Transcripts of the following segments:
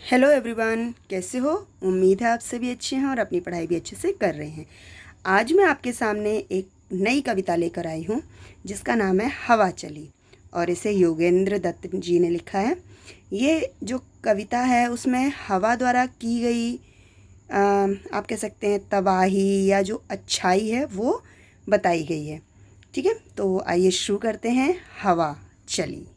Hello everyone, कैसे हो। उम्मीद है आप सभी अच्छे हैं और अपनी पढ़ाई भी अच्छे से कर रहे हैं। आज मैं आपके सामने एक नई कविता लेकर आई हूँ जिसका नाम है हवा चली और इसे योगेंद्र दत्त जी ने लिखा है। ये जो कविता है उसमें हवा द्वारा की गई आप कह सकते हैं तबाही या जो अच्छाई है वो बताई गई है। ठीक है, तो आइए शुरू करते हैं। हवा चली।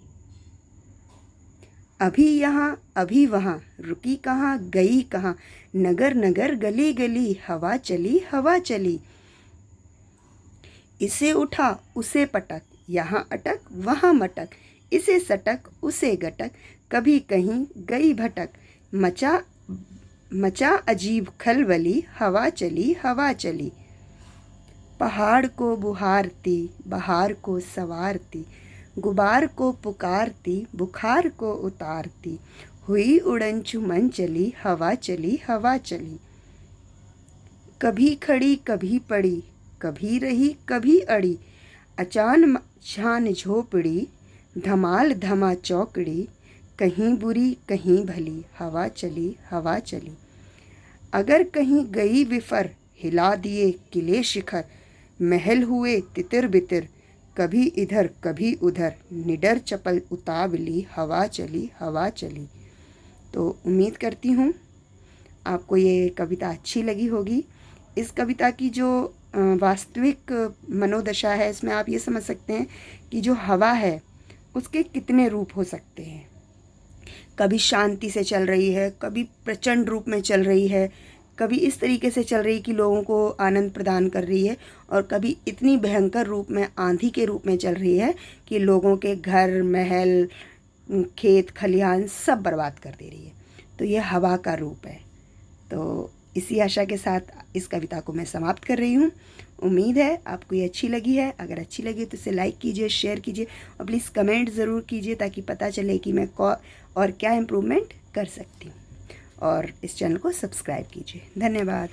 अभी यहाँ अभी वहाँ, रुकी कहाँ गई कहाँ, नगर नगर गली गली, हवा चली हवा चली। इसे उठा उसे पटक, यहाँ अटक वहाँ मटक, इसे सटक उसे गटक, कभी कहीं गई भटक, मचा मचा अजीब खलबली, हवा चली हवा चली। पहाड़ को बुहारती, बहार को सवारती, गुबार को पुकारती, बुखार को उतारती, हुई उड़न चुमन चली, हवा चली हवा चली। कभी खड़ी कभी पड़ी, कभी रही कभी अड़ी, अचान छान झोपड़ी, धमाल धमा चौकड़ी, कहीं बुरी कहीं भली, हवा चली हवा चली। अगर कहीं गई विफर, हिला दिए किले शिखर, महल हुए तितिर बितिर, कभी इधर कभी उधर, निडर चपल उतावली, हवा चली हवा चली। तो उम्मीद करती हूँ आपको ये कविता अच्छी लगी होगी। इस कविता की जो वास्तविक मनोदशा है, इसमें आप ये समझ सकते हैं कि जो हवा है उसके कितने रूप हो सकते हैं। कभी शांति से चल रही है, कभी प्रचंड रूप में चल रही है, कभी इस तरीके से चल रही कि लोगों को आनंद प्रदान कर रही है, और कभी इतनी भयंकर रूप में आंधी के रूप में चल रही है कि लोगों के घर महल खेत खलिहान सब बर्बाद कर दे रही है। तो ये हवा का रूप है। तो इसी आशा के साथ इस कविता को मैं समाप्त कर रही हूँ। उम्मीद है आपको ये अच्छी लगी है। अगर अच्छी लगी तो इसे लाइक कीजिए, शेयर कीजिए और प्लीज़ कमेंट ज़रूर कीजिए ताकि पता चले कि मैं और क्या इम्प्रूवमेंट कर सकती हूँ। और इस चैनल को सब्सक्राइब कीजिए। धन्यवाद।